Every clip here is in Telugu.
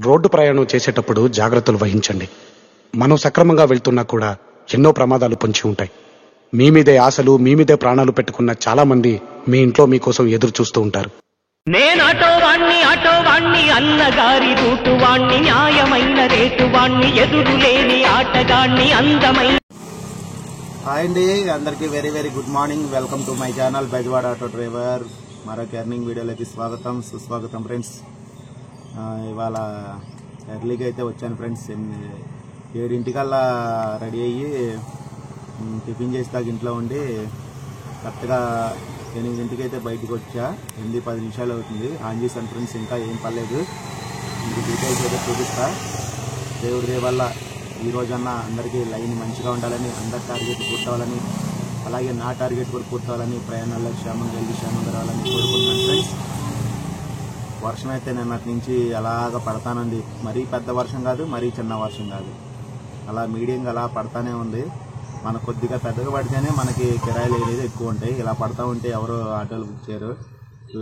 రోడ్డు ప్రయాణం చేసేటప్పుడు జాగ్రత్తలు వహించండి. మనం సక్రమంగా వెళ్తున్నా కూడా ఎన్నో ప్రమాదాలు పొంచి ఉంటాయి. మీ మీదే ఆశలు, మీ మీదే ప్రాణాలు పెట్టుకున్న చాలా మంది మీ ఇంట్లో మీకోసం ఎదురు చూస్తూ ఉంటారు. నేను ఆటోవాణ్ణి అన్నగారి రూటువాణ్ణి, న్యాయమైన రేటువాణ్ణి, ఎదురులేని ఆటగాణ్ణి, అందమైన. హాయ్ అండి, అందరికీ very very good morning. Welcome to my channel Bezawada auto driver. మరొక ఎర్నింగ్ వీడియోలోకి స్వాగతం సుస్వాగతం ఫ్రెండ్స్. ఇవాళ ఎర్లీగా అయితే వచ్చాను ఫ్రెండ్స్. 7 రెడీ అయ్యి టిఫిన్ చేస్తాక ఇంట్లో ఉండి కరెక్ట్గా 8 అయితే బయటకు వచ్చా. 8-10 అవుతుంది. ఆన్ చేశాను ఫ్రెండ్స్, ఇంకా ఏం పర్లేదు. మీకు డీటెయిల్స్ అయితే చూపిస్తా. దేవుడి దయ వల్ల ఈ రోజన్నా అందరికీ లైన్ మంచిగా ఉండాలని, అందరి టార్గెట్ పూర్తవాలని, అలాగే నా టార్గెట్ కూడా పూర్తవాలని, ప్రయాణాల్లో క్షేమంగా వెళ్ళి క్షేమంగా రావాలని కోరుకుంటున్నాను ఫ్రెండ్స్. వర్షం అయితే నిన్నటి నుంచి అలాగా పడతానండి. మరీ పెద్ద వర్షం కాదు, మరీ చిన్న వర్షం కాదు, అలా మీడియంగా అలా పడతానే ఉంది. మనకు కొద్దిగా పెద్దగా పడితేనే మనకి కిరాయిలు ఏదైతే ఎక్కువ ఉంటాయి. ఇలా పడతా ఉంటే ఎవరో ఆటోలు బుక్ చేయరు.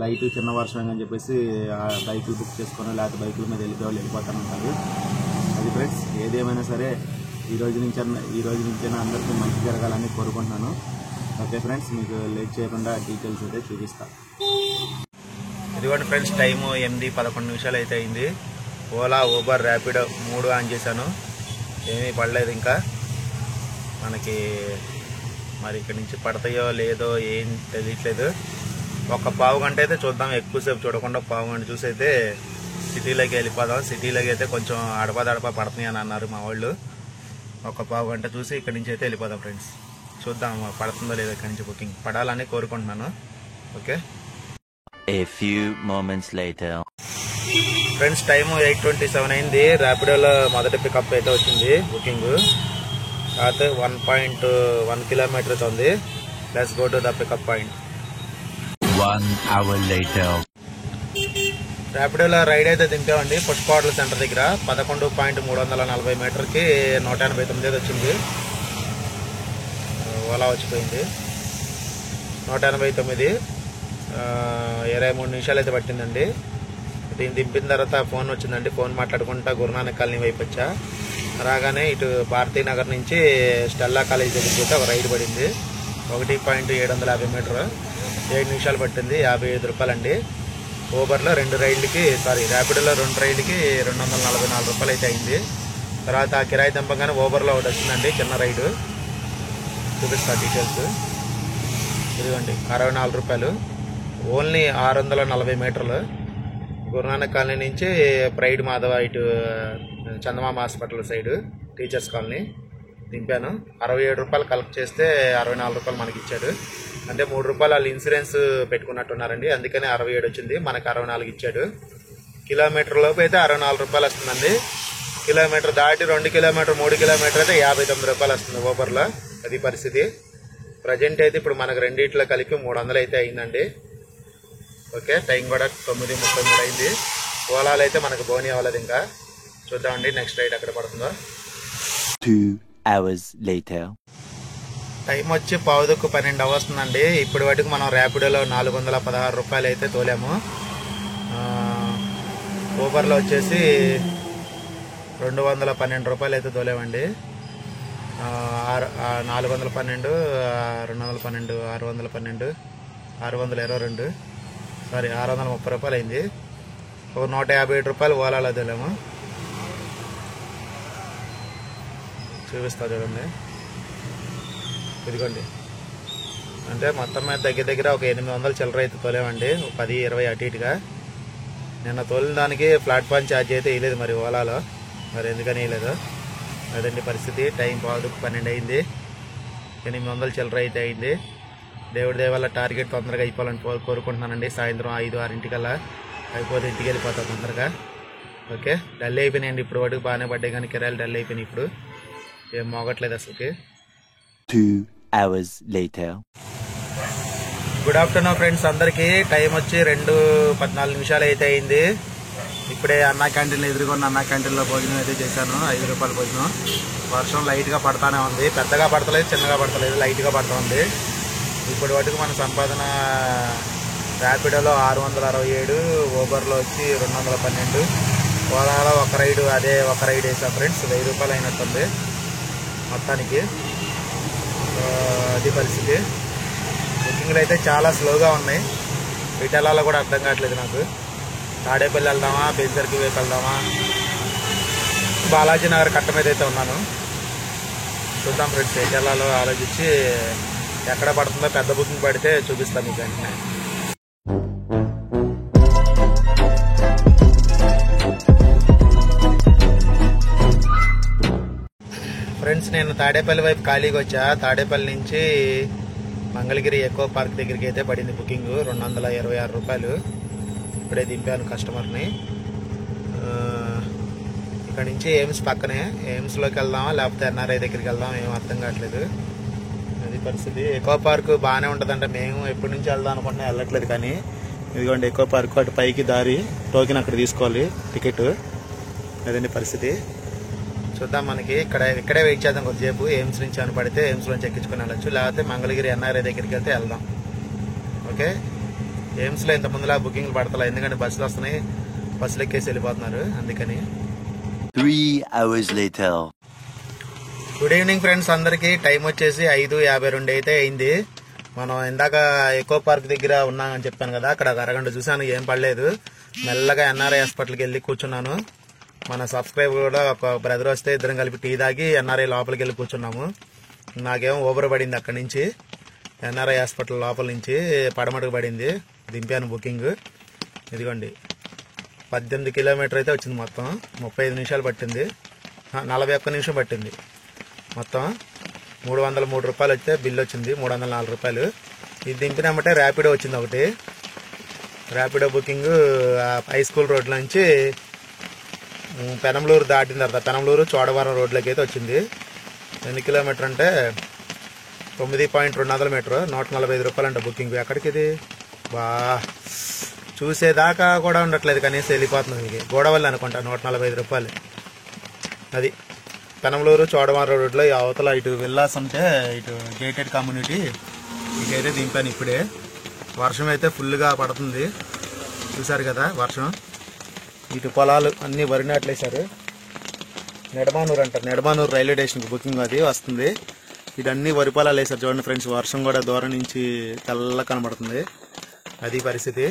లైట్ చిన్న వర్షం అని చెప్పేసి బైకులు బుక్ చేసుకొని లేకపోతే బైకుల మీద వెళ్ళిపోతాను ఉంటారు. అది ఫ్రెండ్స్, ఏదేమైనా సరే ఈ రోజు నుంచైనా అందరికీ మంచి జరగాలని కోరుకుంటున్నాను. ఓకే ఫ్రెండ్స్, మీకు లేట్ చేయకుండా డీటెయిల్స్ అయితే చూపిస్తా. ఇదిగోండి ఫ్రెండ్స్, టైము 8-11 అయితే అయింది. ఓలా, ఊబర్, ర్యాపిడో 3 ఆన్ చేశాను. ఏమీ పడలేదు ఇంకా మనకి. మరి ఇక్కడి నుంచి పడతాయో లేదో ఏం తెలియట్లేదు. ఒక పావు గంట అయితే చూద్దాం, ఎక్కువసేపు చూడకుండా పావు గంట చూసి అయితే సిటీలోకి వెళ్ళిపోదాం. సిటీలోకి అయితే కొంచెం అడపా పడుతున్నాయి అని అన్నారు మా వాళ్ళు. ఒక పావు గంట చూసి ఇక్కడి నుంచి అయితే వెళ్ళిపోదాం ఫ్రెండ్స్. చూద్దాం పడుతుందో లేదో. ఇక్కడి నుంచి బుకింగ్ పడాలని కోరుకుంటున్నాను. Okay. A few moments later. Friends, time 8:27 అయింది. ర్యాపిడోలో మొదటి పికప్ అయితే వచ్చింది బుకింగ్. కాకపోతే 1.1 కిలోమీటర్స్ ఉంది. Let's go to the pickup point. 1 hour later. ర్యాపిడోలో రైడ్ అయితే దింపామండి పుష్పవాటల సెంటర్ దగ్గర. 11.340 మీటర్కి 189 వచ్చింది. ఓలా వచ్చిపోయింది 189. 23 నిమిషాలు అయితే పట్టిందండి. దీన్ని దింపిన తర్వాత ఫోన్ వచ్చిందండి. ఫోన్ మాట్లాడుకుంటా గురునానక్ కాలనీ వైపు వచ్చా. రాగానే ఇటు భారతీనగర్ నుంచి స్టెల్లా కాలేజ్ దగ్గరికి అయితే ఒక రైడ్ పడింది. 1.750 మీటర్, 7 నిమిషాలు పట్టింది. 55 రూపాయలండి. ఊబర్లో ర్యాపిడోలో 2 రైడ్లకి 244 రూపాయలు అయితే అయింది. తర్వాత కిరాయి దింపగానే ఊబర్లో ఒకటి వచ్చిందండి, చిన్న రైడు. చూపిస్తా డీటెయిల్స్. ఇదిగోండి 64 రూపాయలు. ఓన్లీ 640 మీటర్లు. గురునానక్ కాలనీ నుంచి ప్రైడ్ మాధవ ఇటు చందమామ హాస్పిటల్ సైడ్ టీచర్స్ కాలనీ దింపాను. 67 రూపాయలు కలెక్ట్ చేస్తే 64 రూపాయలు మనకి ఇచ్చాడు. అంటే 3 రూపాయలు వాళ్ళు ఇన్సూరెన్స్ పెట్టుకున్నట్టున్నారండి, అందుకని 67 వచ్చింది. మనకి 64 ఇచ్చాడు. కిలోమీటర్ లోపు అయితే 64 రూపాయలు వస్తుందండి. కిలోమీటర్ దాటి 2 కిలోమీటర్ 3 కిలోమీటర్ అయితే 59 రూపాయలు వస్తుంది ఊబర్లో. అది పరిస్థితి ప్రజెంట్ అయితే. ఇప్పుడు మనకు రెండిట్లో కలిపి 300 అయితే అయిందండి. ఓకే. టైం కూడా 9:33 అయింది. ఓలాలు అయితే మనకు బోని అవ్వలేదు ఇంకా. చూద్దామండి నెక్స్ట్ రైడ్ ఎక్కడ పడుతుందో. 2 hours later. టైం వచ్చి 11:12 వస్తుందండి. ఇప్పటి వరకు మనం ర్యాపిడోలో 416 రూపాయలు అయితే తోలాము. ఊబర్లో వచ్చేసి 212 రూపాయలు అయితే తోలామండి. 412, 212, 612, 622, 630 రూపాయలు అయింది. ఒక 157 రూపాయలు ఓలాలో తోలాము. చూపిస్తా చూడండి. ఇదిగోండి, అంటే మొత్తం మీద దగ్గర ఒక 800 చిల్లర అయితే తోలేమండి. 10-20 అటు ఇటుగా. నిన్న తోలిన దానికి ప్లాట్ఫామ్ ఛార్జ్ అయితే వేయలేదు మరి ఓలాలో. మరి ఎందుకని వేయలేదు అదండి పరిస్థితి. టైం 11:12 అయింది. 800 చిల్లర అయితే అయింది. దేవుడి దయ వల్ల టార్గెట్ తొందరగా అయిపోవాలని కోరుకుంటున్నానండి. సాయంత్రం 5-6 అయిపోతే ఇంటికి వెళ్ళిపోతా తొందరగా. ఓకే. డల్ అయిపోయినాయండి ఇప్పుడు వరకు. బాగానే పడ్డాయి కానీ కిరాయిలు డల్ అయిపోయినాయి. ఇప్పుడు ఏం మోగట్లేదు అసలుకి. 2 hours later. Good afternoon friends అందరికీ. టైం వచ్చి 2:14 అయితే అయింది. ఇప్పుడే అన్నా క్యాంటీన్లో ఎదురుకున్న అన్నా క్యాంటీన్లో భోజనం అయితే చేశాను. 5 రూపాయల భోజనం. వర్షం లైట్గా పడతానే ఉంది. పెద్దగా పడతలేదు, చిన్నగా పడతలేదు, లైట్గా పడుతూ ఉంది. ఇప్పుడు వాటికి మన సంపాదన ర్యాపిడోలో 667, ఊబర్లో వచ్చి 212, కోలాలో ఒక రైడ్ వేసా ఫ్రెండ్స్. 1000 రూపాయలు అయినట్టుంది మొత్తానికి. అది పరిస్థితి. బుకింగ్లు అయితే చాలా స్లోగా ఉన్నాయి. ఎటు వెళ్ళాలో కూడా అర్థం కావట్లేదు నాకు. తాడేపల్లి వెళ్దామా, బేసరికి వైపు వెళ్దామా, బాలాజీ నగర్ కట్ట మీద అయితే ఉన్నాను. చూద్దాం ఫ్రెండ్స్, ఎటు వెళ్ళాలో ఆలోచించి ఎక్కడ పడుతుందో పెద్ద బుకింగ్ పడితే చూపిస్తాను మీకు వెంటనే. ఫ్రెండ్స్, నేను తాడేపల్లి వైపు ఖాళీగా వచ్చా. తాడేపల్లి నుంచి మంగళగిరి ఎకో పార్క్ దగ్గరికి అయితే పడింది బుకింగ్. 226 రూపాయలు. ఇప్పుడే దింపాను కస్టమర్ని. ఇక్కడ నుంచి ఎయిమ్స్ పక్కనే. ఎయిమ్స్లోకి వెళ్దామా లేకపోతే ఎన్ఆర్ఐ దగ్గరికి వెళ్దామా ఏం అర్థం కావట్లేదు. అది పరిస్థితి. ఎకో పార్క్ బాగానే ఉంటుందంటే మేము ఎప్పటి నుంచి వెళ్దాం అనుకుంటున్నా వెళ్ళట్లేదు. కానీ ఇదిగోండి ఎకో పార్క్, అటు పైకి దారి, టోకెన్ అక్కడ తీసుకోవాలి టికెట్. అదండి పరిస్థితి. చూద్దాం, మనకి ఇక్కడే వెయిట్ చేద్దాం కొద్దిసేపు. ఎయిమ్స్ నుంచి అని పడితే ఎయిమ్స్లోంచి ఎక్కించుకొని వెళ్ళచ్చు, లేకపోతే మంగళగిరి ఎన్ఆర్ఐ దగ్గరికి వెళ్తే వెళ్దాం. ఓకే, ఎయిమ్స్లో ఇంత ముందులా బుకింగ్లు పడతలే, ఎందుకంటే బస్సులు వస్తున్నాయి, బస్సులు ఎక్కేసి వెళ్ళిపోతున్నారు అందుకని. 3 hours later. Good evening friends అందరికీ. టైం వచ్చేసి 5:52 అయితే అయింది. మనం ఇందాక ఎకో పార్క్ దగ్గర ఉన్నామని చెప్పాను కదా, అక్కడ ఒక అరగంట చూసాను, ఏం పడలేదు. మెల్లగా ఎన్ఆర్ఐ హాస్పిటల్కి వెళ్ళి కూర్చున్నాను. మన సబ్స్క్రైబర్ కూడా ఒక బ్రదర్ వస్తే ఇద్దరం కలిపి టీ తాగి ఎన్ఆర్ఐ లోపలికి వెళ్ళి కూర్చున్నాము. నాకేమో ఊబర్ పడింది అక్కడి నుంచి, ఎన్ఆర్ఐ హాస్పిటల్ లోపల నుంచి పడమటకు పడింది. దింపాను బుకింగ్. ఇదిగోండి 18 కిలోమీటర్ అయితే వచ్చింది. మొత్తం 35 నిమిషాలు పట్టింది, 41 నిమిషం పట్టింది. మొత్తం 303 రూపాయలు వస్తే బిల్ వచ్చింది, 304 రూపాయలు. ఇది దింపినామంటే ర్యాపిడో వచ్చింది ఒకటి. Rapido booking high school road నుంచి పెనంలూరు దాటిన తర్వాత పెనంలూరు చోడవరం రోడ్లకి అయితే వచ్చింది. ఎన్ని కిలోమీటర్ అంటే 9.200 మీటర్, 145 రూపాయలు అంట బుకింగ్. ఎక్కడికి ఇది బా చూసేదాకా కూడా ఉండట్లేదు, కనీసం వెళ్ళిపోతుంది. మీకు గోడవల్లి అనుకుంటా 145 రూపాయలు. అది పెనంలూరు చోడవరం రోడ్లో ఈ అవతల ఇటు విల్లాస్ ఉంటే ఇటు గేటెడ్ కమ్యూనిటీ ఇకైతే దింపాను ఇప్పుడే. వర్షం అయితే ఫుల్గా పడుతుంది, చూసారు కదా వర్షం. ఇటు పొలాలు అన్ని వరి నాట్లేశారు. నెడమానూరు అంటారు, నెడమానూరు రైల్వే స్టేషన్కి బుకింగ్ అది వస్తుంది. ఇదన్నీ వరి పొలాలు వేశారు చూడండి ఫ్రెండ్స్. వర్షం కూడా దూరం నుంచి తెల్ల కనబడుతుంది. అది పరిస్థితి.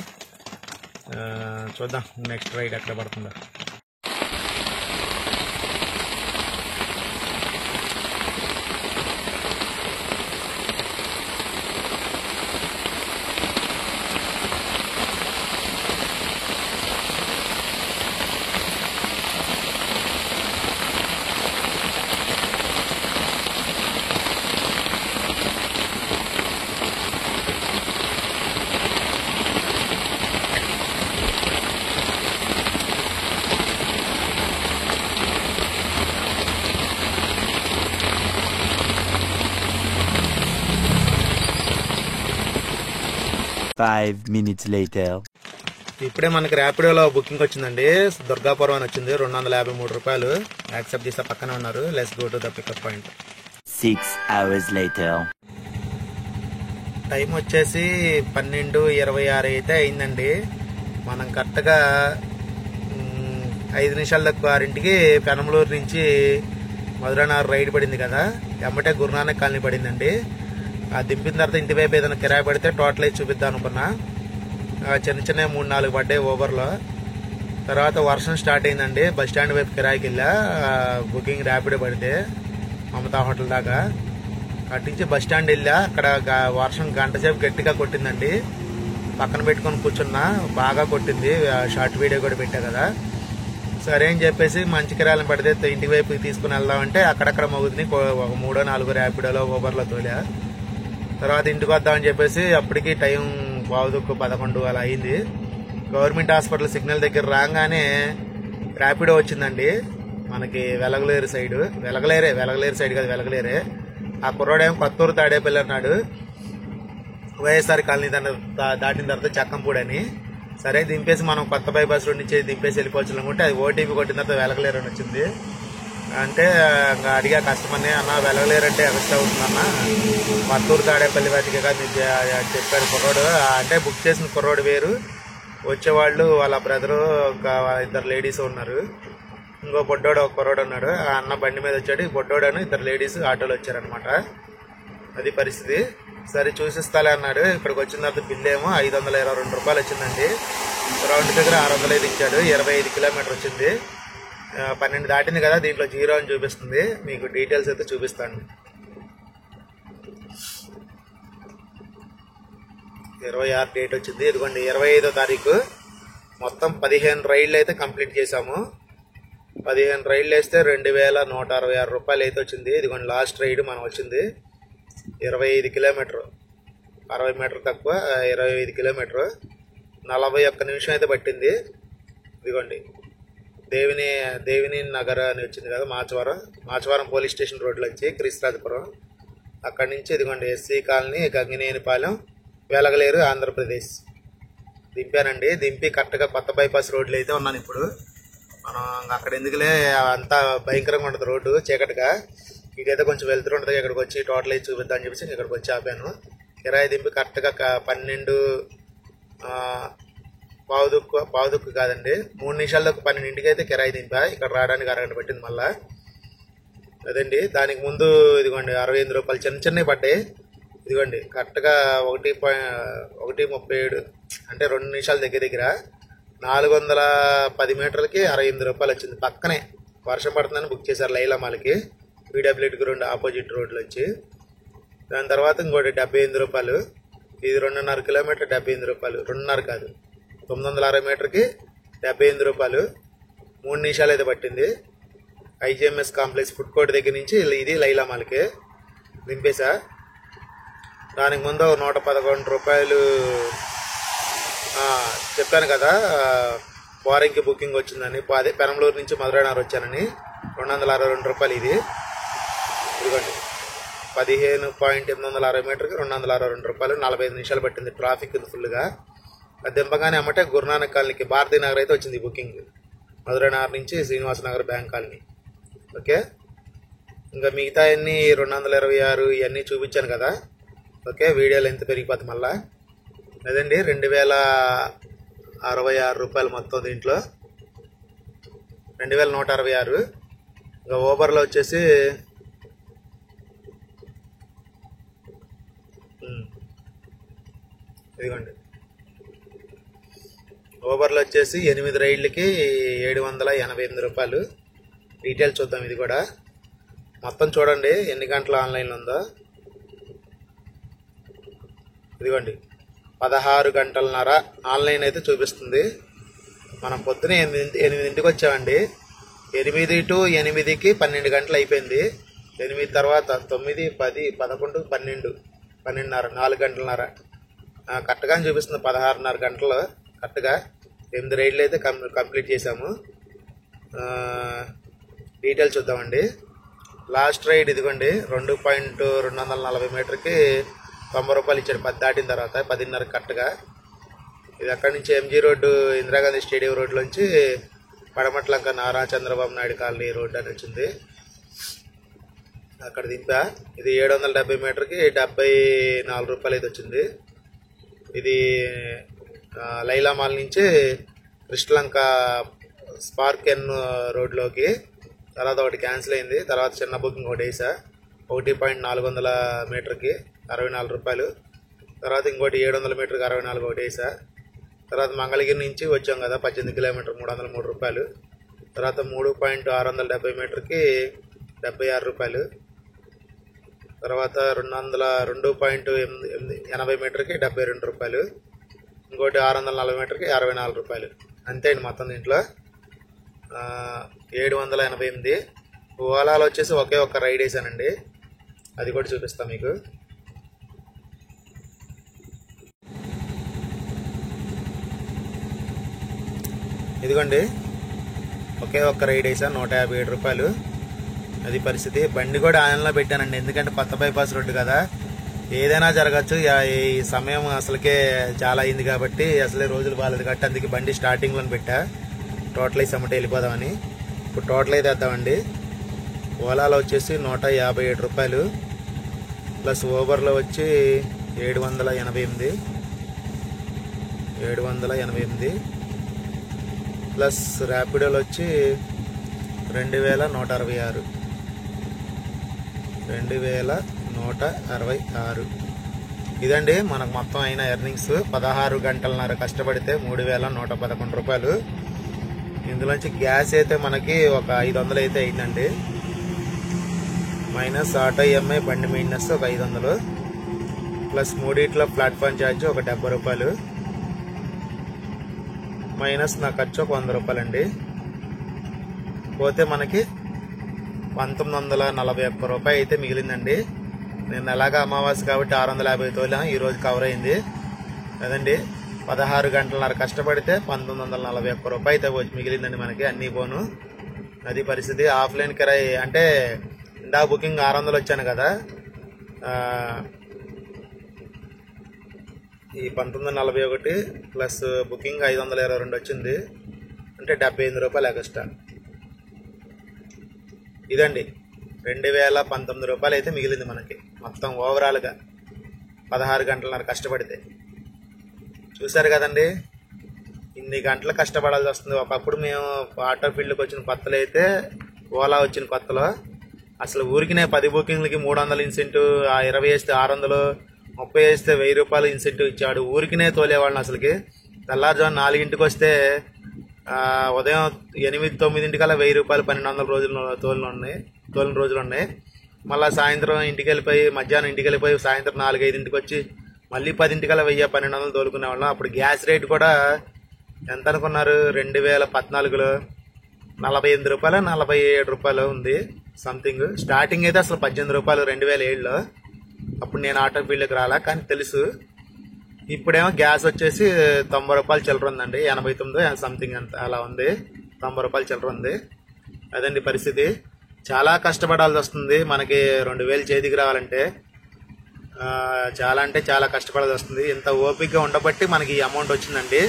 చూద్దాం నెక్స్ట్ రైడ్ ఎక్కడ పడుతుందో. Five minutes later. ఇప్పుడే మనకి ర్యాపిడోలో బుకింగ్ వచ్చిందండి. దుర్గాపురం అని వచ్చింది, 253 రూపాయలు. యాక్సెప్ట్ చేస్తే పక్కనే ఉన్నారు. Let's go to the pickup point. 6 hours later. Time వచ్చేసి 12:26 అయితే అయిందండి. మనం కరెక్ట్గా 5 నిమిషాల తక్కువ 6ంటికి పెనంలూరు నుంచి మధురనగర్ రైడ్ పడింది కదా, ఎమ్మటే గురునానక్ కాలనీ పడిందండి. అది దింపిన తర్వాత ఇంటి వైపు ఏదైనా కిరాయి పడితే టోటల్ అయితే చూపిద్దాం అనుకున్నా. చిన్న 3-4 పడ్డాయి ఓవర్లో. తర్వాత వర్షం స్టార్ట్ అయిందండి. బస్ స్టాండ్ వైపు కిరాయికి వెళ్ళా బుకింగ్ ర్యాపిడో పడితే మమతా హోటల్ దాకా. అటు నుంచి బస్ స్టాండ్ వెళ్ళా, అక్కడ వర్షం గంట సేపు గట్టిగా కొట్టిందండి. పక్కన పెట్టుకొని కూర్చున్నా, బాగా కొట్టింది. షార్ట్ వీడియో కూడా పెట్టా కదా. సరే అని చెప్పేసి మంచి కిరాయిలను పడితే ఇంటి వైపు తీసుకుని వెళ్దామంటే అక్కడక్కడ మగుద్ని ఒక 3-4 ర్యాపిడోలో ఓవర్లో తోలా. తర్వాత ఇంటికి వద్దామని చెప్పేసి అప్పటికి టైం 11 అలా అయింది. గవర్నమెంట్ హాస్పిటల్ సిగ్నల్ దగ్గర రాగానే ర్యాపిడో వచ్చిందండి మనకి వెలగలేరు సైడ్. వెలగలేరు సైడ్ కాదు, వెలగలేరే. ఆ కుర్రాడేమో కొత్తూరు తాడేపల్లి అన్నాడు. వైఎస్ఆర్ కాలనీ దాటిన తర్వాత చక్కంపూడి అని. సరే దింపేసి మనం కొత్త బైపాస్ రోడ్ నుంచి దింపేసి వెళ్ళిపోవచ్చు అనుకుంటే అది ఓటీపీ కొట్టిన తర్వాత వెలగలేరు అని వచ్చింది. అంటే ఇంకా అడిగా కస్టమర్ని, అన్న వెలగలేరంటే ఎక్స్ట్రా అవుతుందన్న, కొత్తూరు తాడేపల్లి వాటికి కాదు చెప్పాడు కుర్రోడు. అంటే బుక్ చేసిన కుర్రోడు వేరు, వచ్చేవాళ్ళు వాళ్ళ బ్రదరు ఇంకా ఇద్దరు లేడీస్ ఉన్నారు, ఇంకో బొడ్డోడు ఒక కుర్రోడు ఉన్నాడు. ఆ అన్న బండి మీద వచ్చాడు, ఈ బొడ్డోడను ఇద్దరు లేడీస్ ఆటోలో వచ్చారనమాట. అది పరిస్థితి. సరే చూసిస్తాలే అన్నాడు. ఇక్కడికి వచ్చిన తర్వాత బిల్లు ఏమో 522 రూపాయలు వచ్చిందండి. రౌండ్ దగ్గర 605 ఇచ్చాడు. 25 కిలోమీటర్ వచ్చింది. 12 దాటింది కదా, దీంట్లో 0 అని చూపిస్తుంది. మీకు డీటెయిల్స్ అయితే చూపిస్తాను. 26 డేట్ వచ్చింది. ఇదిగోండి 25వ తారీఖు. మొత్తం 15 రైళ్ళు అయితే కంప్లీట్ చేశాము. 15 రైళ్ళు వేస్తే 2166 రూపాయలు అయితే వచ్చింది. ఇదిగోండి లాస్ట్ రైడ్ మనం వచ్చింది 25 కిలోమీటర్, 60 మీటర్ తక్కువ 25 కిలోమీటర్, 41 నిమిషం అయితే పట్టింది. ఇదిగోండి దేవిని నగర్ అని వచ్చింది కదా, మాచవరం పోలీస్ స్టేషన్ రోడ్లో వచ్చి క్రీస్తురాజపురం. అక్కడి నుంచి ఇదిగోండి ఎస్సీ కాలనీ, గంగినేనిపాలెం, వేలగలేరు, ఆంధ్రప్రదేశ్ దింపానండి. దింపి కరెక్ట్గా కొత్త బైపాస్ రోడ్లు అయితే ఉన్నాను ఇప్పుడు. మనం అక్కడ ఎందుకులే, అంతా భయంకరంగా ఉంటుంది రోడ్డు చీకటిగా. ఇదైతే కొంచెం వెళ్తూ ఉంటుంది. ఇక్కడికి వచ్చి టోటల్ అయితే చూపిద్దామని చెప్పేసి ఇక్కడికి వచ్చి ఆపాను. కిరాయి దింపి కరెక్ట్గా 12 పావుదుక్కు కాదండి, 3 నిమిషాలకు 12ంటికి అయితే కిరాయి దింపా. ఇక్కడ రావడానికి అరగంట పట్టింది మళ్ళా. అదండి. దానికి ముందు ఇదిగోండి 68 రూపాయలు చిన్నవి పడ్డాయి. ఇదిగోండి కరెక్ట్గా 1:37 అంటే 2 నిమిషాల దగ్గర 410 మీటర్లకి 68 రూపాయలు వచ్చింది. పక్కనే వర్షం పడుతుందని బుక్ చేశారు లైలా మాల్కి, పీడబ్ల్యూడి గ్రౌండ్ ఆపోజిట్ రోడ్లో వచ్చి. దాని తర్వాత ఇంకోటి 78 రూపాయలు. ఇది 2.5 కిలోమీటర్ 78 రూపాయలు, 2.5 కాదు 960 మీటర్కి 78 రూపాయలు. 3 నిమిషాలు అయితే పట్టింది. ఐజిఎంఎస్ కాంప్లెక్స్ ఫుడ్ కోర్ట్ దగ్గర నుంచి ఇది లైలా మాల్కి దింపేశా. దానికి ముందు 111 రూపాయలు చెప్పాను కదా, వారంకి బుకింగ్ వచ్చిందని. అదే పెరంబలూరు నుంచి మధురైనగర్ వచ్చానని 262 రూపాయలు ఇది. ఇదిగోండి 15.860 మీటర్కి 262 రూపాయలు, 45 నిమిషాలు పట్టింది. ట్రాఫిక్ ఉంది ఫుల్గా. అది దింపగానే అమ్మటే గురునానక్ కాలనీకి భారతీ నగర్ అయితే వచ్చింది బుకింగ్. మధురైనగర్ నుంచి Srinivasa Nagar bank colony. Okay, ఇంకా మిగతా అన్నీ 226 ఇవన్నీ చూపించాను కదా. ఓకే, వీడియోలు ఎంత పెరిగిపోతుంది మళ్ళా. అదండి 2066 రూపాయలు మొత్తం దీంట్లో, 2166. ఇంకా ఓబర్లో వచ్చేసి ఇదిగోండి ఓబర్లో వచ్చేసి 8 రైళ్ళకి 788 రూపాయలు. డీటెయిల్స్ చూద్దాం. ఇది కూడా మొత్తం చూడండి ఎన్ని గంటలు ఆన్లైన్లో ఉందో. ఇదిగోండి 16 గంటలన్నర ఆన్లైన్ అయితే చూపిస్తుంది. మనం పొద్దున 8ంటికి వచ్చామండి. 8 to 8కి 12 గంటలు అయిపోయింది. 8 తర్వాత 9, 10, 11, 12, 12:30, 4 గంటలన్నర కరెక్ట్గా చూపిస్తుంది. 16:30 గంటలు కరెక్ట్గా 8 రైడ్లు అయితే కంప్లీట్ చేసాము. డీటెయిల్స్ చూద్దామండి. లాస్ట్ రైడ్ ఇదిగోండి 2.240 మీటర్కి 90 రూపాయలు ఇచ్చాడు. 10 దాటిన తర్వాత 10:30 కరెక్ట్గా. ఇది అక్కడి నుంచి ఎంజీ రోడ్డు, ఇందిరాగాంధీ స్టేడియం రోడ్లోంచి పడమట్లంక నారా చంద్రబాబు నాయుడు కాలనీ రోడ్డు అని వచ్చింది. అక్కడ దింపా. ఇది 770 మీటర్కి 74 రూపాయలు అయితే వచ్చింది. ఇది లైలా మాల్ నుంచి కృష్ణలంక స్పార్క్ ఎన్ రోడ్లోకి. తర్వాత ఒకటి క్యాన్సిల్ అయింది. తర్వాత చిన్న బుకింగ్ ఒకటి వేసా 1.400 మీటర్కి 64 రూపాయలు. తర్వాత ఇంకోటి 700 మీటర్కి 64 ఒకటి వేసా. తర్వాత మంగళగిరి నుంచి వచ్చాం కదా 18 కిలోమీటర్ 303 రూపాయలు. తర్వాత 3.670 మీటర్కి 76 రూపాయలు. తర్వాత 202.80 మీటర్కి 72 రూపాయలు. ఇంకోటి 640 మీటర్కి 64 రూపాయలు. అంతే అండి మొత్తం దీంట్లో 788. ఓలాలో వచ్చేసి ఒకే ఒక్క రైడ్ వేసానండి, అది కూడా చూపిస్తాను మీకు. ఇదిగోండి ఒకే ఒక్క రైడ్ వేసా 157 రూపాయలు. అది పరిస్థితి. బండి కూడా ఆన్లో పెట్టానండి, ఎందుకంటే కొత్త బైపాస్ రోడ్డు కదా, ఏదైనా జరగచ్చు. ఈ సమయం అసలుకే చాలా అయింది కాబట్టి, అసలే రోజులు బాగాలేదు కాబట్టి అందుకే బండి స్టార్టింగ్లో పెట్టా. టోటల్ అయితే అమ్మటే వెళ్ళిపోదామని. ఇప్పుడు టోటల్ అయితే వేద్దామండి. ఓలాలో వచ్చేసి 157 రూపాయలు ప్లస్ ఓబర్లో వచ్చి 788. 788 ప్లస్ ర్యాపిడోలో వచ్చి 2166 2166. ఇదండి మనకు మొత్తం అయిన ఎర్నింగ్స్. 16 గంటలన్నర కష్టపడితే 3111 రూపాయలు. ఇందులోంచి గ్యాస్ అయితే మనకి ఒక 500 అయితే అయిందండి, మైనస్ ఆటో ఈఎంఐ బండి మెయింటెనెన్స్ ఒక 500, ప్లస్ మూడిట్లో ప్లాట్ఫామ్ ఛార్జ్ ఒక 70 రూపాయలు, మైనస్ నా ఖర్చు ఒక 100 రూపాయలండి. పోతే మనకి 1941 రూపాయి అయితే మిగిలిందండి. నేను ఎలాగా అమావాస్య కాబట్టి 650 తోలా ఈరోజు కవర్ అయింది కదండి. 16 గంటలన్నర కష్టపడితే 1941 రూపాయి అయితే మిగిలిందండి మనకి అన్నీ పోను. అది పరిస్థితి. ఆఫ్లైన్ కిరాయి అంటే ఇందా బుకింగ్ 600 వచ్చాను కదా, ఈ 1941 ప్లస్ బుకింగ్ 522 వచ్చింది, అంటే 78 రూపాయలు ఎక్స్ట్రా. ఇదండి 2019 రూపాయలు అయితే మిగిలింది మనకి మొత్తం ఓవరాల్గా 16 గంటలన్నర కష్టపడితే. చూసారు కదండి, ఇన్ని గంటలు కష్టపడాల్సి వస్తుంది. ఒకప్పుడు మేము ఆటో ఫీల్డ్కి వచ్చిన కొత్తలో అయితే, ఓలా వచ్చిన కొత్తలో అసలు ఊరికినే 10 బుకింగ్లకి 300 ఇన్సెంటివ్, 20 వేస్తే 600, 30 వేస్తే 1000 రూపాయలు ఇన్సెంటివ్ ఇచ్చాడు. ఊరికినే తోలేవాళ్ళని అసలుకి. తెల్లారుజాము 4 వస్తే ఉదయం 8-9 1000 రూపాయలు 1200 రోజులు తోలిన రోజులు ఉన్నాయి. మళ్ళీ సాయంత్రం ఇంటికి వెళ్ళిపోయి, మధ్యాహ్నం ఇంటికి వెళ్ళిపోయి సాయంత్రం 4-5 వచ్చి మళ్ళీ 10 1000-1200 తోలుకునే వాళ్ళం. అప్పుడు గ్యాస్ రేట్ కూడా ఎంత అనుకున్నారు, 2014లో 48 రూపాయలు 47 రూపాయలు ఉంది సంథింగ్. స్టార్టింగ్ అయితే అసలు 18 రూపాయలు 2007లో. అప్పుడు నేను ఆటో ఫీల్డ్కి రాలా, కానీ తెలుసు. ఇప్పుడేమో గ్యాస్ వచ్చేసి 90 రూపాయలు చిల్లర ఉందండి, 89 సంథింగ్ అంత అలా ఉంది, 90 రూపాయలు చిల్లర ఉంది. అదండి పరిస్థితి. చాలా కష్టపడాల్సి వస్తుంది మనకి 2000 చేతికి రావాలంటే. చాలా అంటే చాలా కష్టపడాల్సి వస్తుంది. ఇంత ఓపికగా ఉండబట్టి మనకి ఈ అమౌంట్ వచ్చిందండి.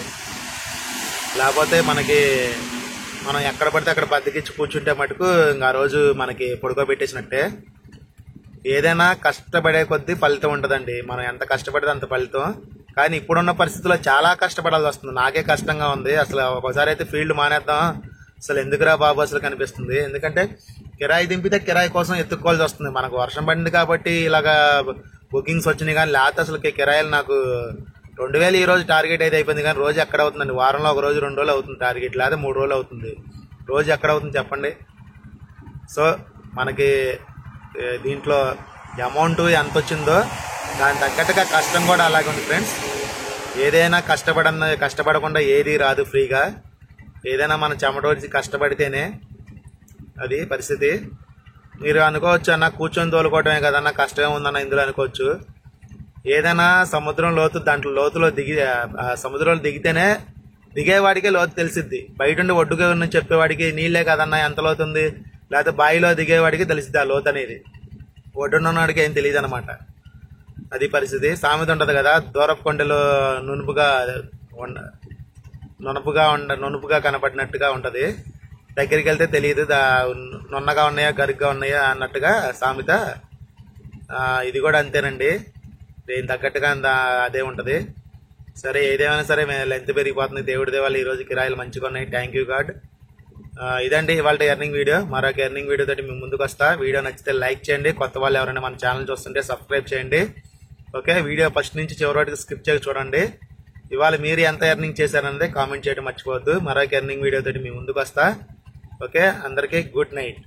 లేకపోతే మనకి మనం ఎక్కడ పడితే అక్కడ బతికిచ్చి కూర్చుంటే మటుకు ఇంకా ఆ రోజు మనకి పడుకోబెట్టేసినట్టే. ఏదైనా కష్టపడే కొద్దీ ఫలితం ఉంటుందండి. మనం ఎంత కష్టపడితే అంత ఫలితం. కానీ ఇప్పుడున్న పరిస్థితుల్లో చాలా కష్టపడాల్సి వస్తుంది. నాకే కష్టంగా ఉంది. అసలు ఒకసారి అయితే ఫీల్డ్ మానేద్దాం, అసలు ఎందుకురా బాబు అసలు కనిపిస్తుంది. ఎందుకంటే కిరాయి దింపితే కిరాయి కోసం ఎత్తుక్కోవాల్సి వస్తుంది. మనకు వర్షం పడింది కాబట్టి ఇలాగా బుకింగ్స్ వచ్చినాయి, కానీ లేకపోతే అసలు కిరాయిలు నాకు 2000 ఈ రోజు టార్గెట్ అయితే అయిపోయింది. కానీ రోజు ఎక్కడ అవుతుందండి, వారంలో ఒక రోజు 2 రోజులు అవుతుంది టార్గెట్, లేదా 3 రోజులు అవుతుంది. రోజు ఎక్కడ అవుతుంది చెప్పండి. సో మనకి దీంట్లో అమౌంట్ ఎంత వచ్చిందో దాని తగ్గట్టుగా కష్టం కూడా అలాగే ఉంది ఫ్రెండ్స్. ఏదైనా కష్టపడకుండా ఏది రాదు ఫ్రీగా. ఏదైనా మన చెమటోడిచి కష్టపడితేనే అది పరిస్థితి. మీరు అనుకోవచ్చు, అన్న కూర్చొని తోలుకోవటమే కదన్నా కష్టమే ఉందన్న ఇందులో అనుకోవచ్చు. ఏదైనా సముద్రం లోతు, దాంట్లో లోతులో సముద్రంలో దిగితేనే దిగేవాడికే లోతు తెలిసిద్ది. బయట ఉండి ఒడ్డుగా ఉన్న చెప్పేవాడికి నీళ్లే కదన్నా ఎంత లోతు ఉంది, లేకపోతే బావిలో దిగేవాడికి తెలిసిద్ది ఆ లోతు అనేది. ఒడ్డున్నవాడికి ఏం తెలియదు అనమాట. అది పరిస్థితి. సామెత ఉంటుంది కదా, దూరపు కొండలు నునుపుగా కనపడినట్టుగా ఉంటది, దగ్గరికి వెళ్తే తెలియదు నున్నగా ఉన్నాయా గరుగ్గా ఉన్నాయా అన్నట్టుగా సామెత. ఇది కూడా అంతేనండి, దీని తగ్గట్టుగా అదే ఉంటది. సరే ఏదేమైనా సరే లెంత్ పెరిగిపోతుంది. దేవుడి దేవాళ్ళు ఈ రోజు కిరాయిలు మంచిగా ఉన్నాయి. Thank you God. ఇదండి ఇవాళ ఎర్నింగ్ వీడియో. మరొక ఎర్నింగ్ వీడియో తోటి మేము ముందుకు వస్తా. వీడియో నచ్చితే లైక్ చేయండి. కొత్త వాళ్ళు ఎవరైనా మన ఛానల్ చూస్తుంటే సబ్స్క్రైబ్ చేయండి. ఓకే, వీడియో ఫస్ట్ నుంచి చివరి వరకు స్కిప్ చేసి చూడండి. ఇవాళ మీరు ఎంత ఎర్నింగ్ చేశారనేది కామెంట్ చేయడం మర్చిపోవద్దు. మరొక ఎర్నింగ్ వీడియో తోటి మేము ముందుకు వస్తా. ఓకే, అందరికీ గుడ్ నైట్.